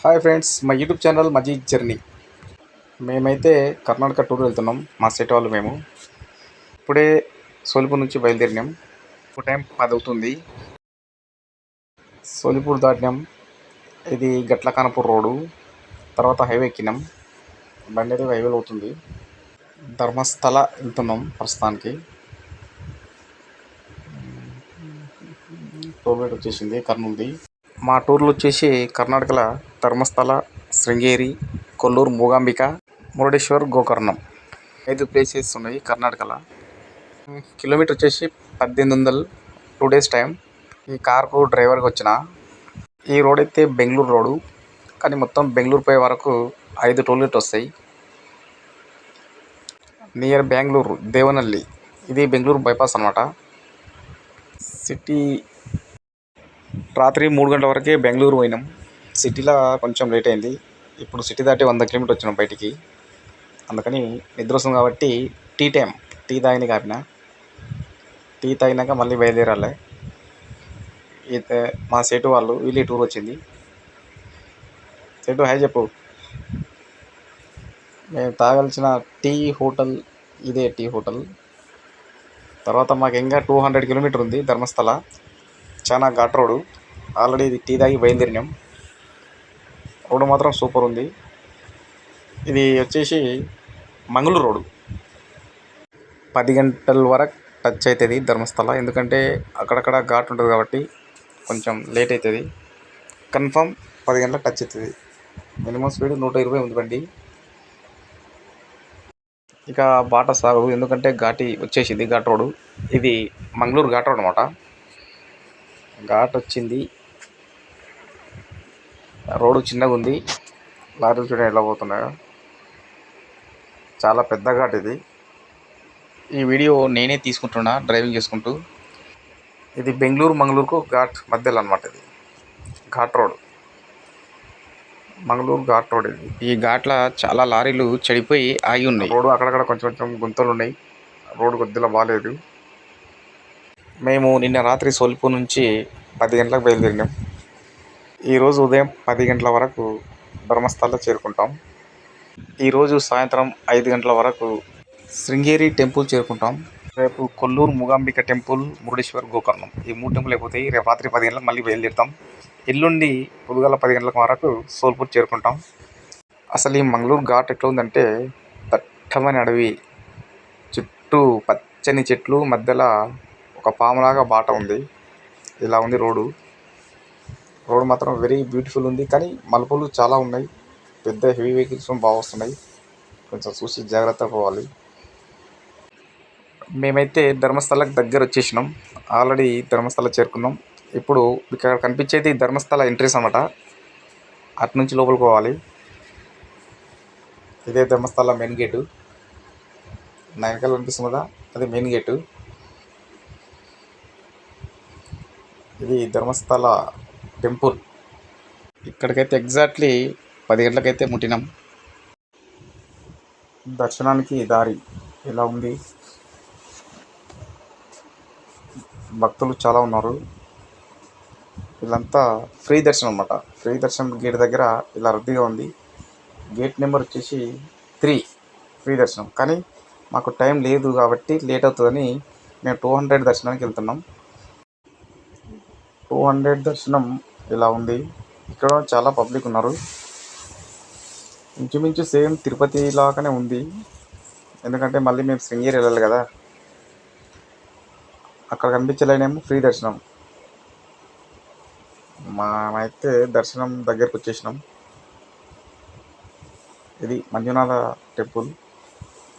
Hi friends, మా YouTube channel మజీద్ journey. మేమైతే Karnataka tour వెళ్తున్నాం. మా స్టేట్ వాళ్ళు మేము ఇప్పుడే సోలిపూర్ నుంచి బయలుదేరినాం. ఇప్పుడు టైం 10 అవుతుంది. సోలిపూర్ దాటినాం. ఇది గట్ల కానపూర్ రోడ్డు. తర్వాత హైవే ఎక్కినాం. బండి అయితే హైవేలో అవుతుంది. ధర్మస్థల వెళ్తున్నాం ప్రస్తుతానికి. టోల్ గేట్ వచ్చేసింది కర్నూలుది. మా టూర్లు వచ్చేసి కర్ణాటకలో ధర్మస్థల, శృంగేరి, కొల్లూరు, మూగాంబిక, మురుడేశ్వర్, గోకర్ణం 5 ప్లేసెస్ ఉన్నాయి కర్ణాటకలో. కిలోమీటర్ వచ్చేసి 1800. 2 days టైం. ఈ కార్కు డ్రైవర్గా వచ్చిన. ఈ రోడ్ అయితే బెంగళూరు రోడ్డు, కానీ మొత్తం బెంగళూరు పోయే వరకు 5 టోల్ గేట్ వస్తాయి. నియర్ బెంగళూరు దేవనహల్లి. ఇది బెంగళూరు బైపాస్ అనమాట. సిటీ రాత్రి 3 గంటల వరకే బెంగళూరు పోయినాం. సిటీలో కొంచెం లేట్ అయింది. ఇప్పుడు సిటీ దాటి 100 కిలోమీటర్ వచ్చినాం బయటికి. అందుకని నిద్ర వస్తుంది కాబట్టి టీ టైం టీ తాగింది కాపిన. టీ తాగినాక మళ్ళీ బయలుదేరాలి. అయితే మా సేటు వాళ్ళు వీళ్ళు టూర్ వచ్చింది. సేటు హాయ్ చెప్పు. మేము తాగాల్సిన టీ హోటల్ ఇదే టీ హోటల్. తర్వాత మాకు ఇంకా 200 కిలోమీటర్ ఉంది ధర్మస్థల. చాలా ఘాట్ రోడ్డు. ఆల్రెడీ ఇది టీ తాగి బయలుదేరినాం. రోడ్డు మాత్రం సూపర్ ఉంది. ఇది వచ్చేసి మంగళూరు రోడ్డు. 10 గంటల వరకు టచ్ అవుతుంది ధర్మస్థల. ఎందుకంటే అక్కడక్కడ ఘాట్ ఉంటుంది కాబట్టి కొంచెం లేట్ అవుతుంది. కన్ఫామ్ 10 గంటలకు టచ్ అవుతుంది. మినిమం స్పీడ్ 120 ఉంది బండి. ఇక బాట సాగు, ఎందుకంటే ఘాటి వచ్చేసింది ఘాట్ రోడ్డు. ఇది మంగళూరు ఘాట్ రోడ్ అనమాట. ఘాట్ వచ్చింది. రోడ్డు చిన్నగా ఉంది. లారీలు చూడండి ఎలా పోతున్నాయో. చాలా పెద్ద ఘాట్ ఇది. ఈ వీడియో నేనే తీసుకుంటున్నా డ్రైవింగ్ చేసుకుంటూ. ఇది బెంగళూరు మంగళూరుకు ఘాట్ మధ్యలో అనమాట. ఇది ఘాట్ రోడ్, మంగళూరు ఘాట్ రోడ్. ఇది ఈ ఘాట్ల చాలా లారీలు చెడిపోయి ఆగి ఉన్నాయి. రోడ్డు అక్కడక్కడ కొంచెం కొంచెం గుంతలు ఉన్నాయి. రోడ్డు కొద్దిగా బాగాలేదు. మేము నిన్న రాత్రి సోలిపూర్ నుంచి 10 గంటలకు బయలుదేరినాం. ఈరోజు ఉదయం 10 గంటల వరకు ధర్మస్థల చేరుకుంటాం. ఈరోజు సాయంత్రం 5 గంటల వరకు శృంగేరి టెంపుల్ చేరుకుంటాం. రేపు కొల్లూరు మూగాంబిక టెంపుల్, మురుడేశ్వర్, గోకర్ణం ఈ 3 టెంపుల్ అయిపోతాయి. రేపు రాత్రి 10 గంటలకు మళ్ళీ బయలుదేరుతాం. ఎల్లుండి పొద్దుగాల 10 గంటల వరకు సోల్పూర్ చేరుకుంటాం. అసలు ఈ మంగళూరు ఘాట్ ఎట్లా ఉందంటే దట్టమైన అడవి, చుట్టూ పచ్చని చెట్లు, మధ్యలో ఒక పాములాగా బాట ఉంది. ఇలా ఉంది రోడ్డు. రోడ్డు మాత్రం వెరీ బ్యూటిఫుల్ ఉంది. కానీ మలుపులు చాలా ఉన్నాయి. పెద్ద హెవీ వెహికల్స్ బాగా వస్తున్నాయి. కొంచెం చూసి జాగ్రత్తగా పోవాలి. మేమైతే ధర్మస్థలకు దగ్గర వచ్చేసినాం. ఆల్రెడీ ధర్మస్థల చేరుకున్నాం. ఇప్పుడు ఇక్కడ కనిపించేది ధర్మస్థల ఎంట్రీస్ అన్నమాట. అటు నుంచి లోపలికి పోవాలి. ఇదే ధర్మస్థల మెయిన్ గేటు. నా వెనకాల కనిపిస్తుంది కదా, అది మెయిన్ గేటు. ఇది ధర్మస్థల టెంపుల్. ఇక్కడికైతే ఎగ్జాక్ట్లీ 10 గంటలకైతే ముట్టినాం. దర్శనానికి దారి ఇలా ఉంది. భక్తులు చాలా ఉన్నారు. వీళ్ళంతా ఫ్రీ దర్శనం అన్నమాట. ఫ్రీ దర్శనం గేట్ దగ్గర ఇలా రద్దీగా ఉంది. గేట్ నెంబర్ వచ్చేసి 3 ఫ్రీ దర్శనం. కానీ మాకు టైం లేదు కాబట్టి లేట్ అవుతుందని మేము 200 దర్శనానికి వెళ్తున్నాం. 200 దర్శనం ఇలా ఉంది. ఇక్కడ చాలా పబ్లిక్ ఉన్నారు. ఇంచుమించు సేమ్ తిరుపతి లాగానే ఉంది. ఎందుకంటే మళ్ళీ మేము శృంగేరి వెళ్ళాలి కదా. అక్కడ కనిపించలేనేమో ఫ్రీ దర్శనం. మనమైతే దర్శనం దగ్గరకు వచ్చేసినాం. ఇది మంజునాథ టెంపుల్.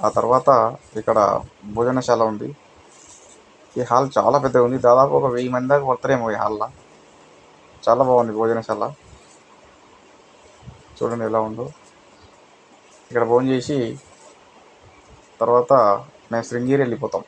ఆ తర్వాత ఇక్కడ భోజనశాల ఉంది. ఈ హాల్ చాలా పెద్దగా ఉంది. దాదాపు ఒక 1000 మంది దాకా పడతారేమో ఈ హాల్లో. చాలా బాగుంది భోజనశాల. చూడండి ఎలా ఉందో. ఇక్కడ భోజనం చేసి తర్వాత మేము శృంగేరి వెళ్ళిపోతాం.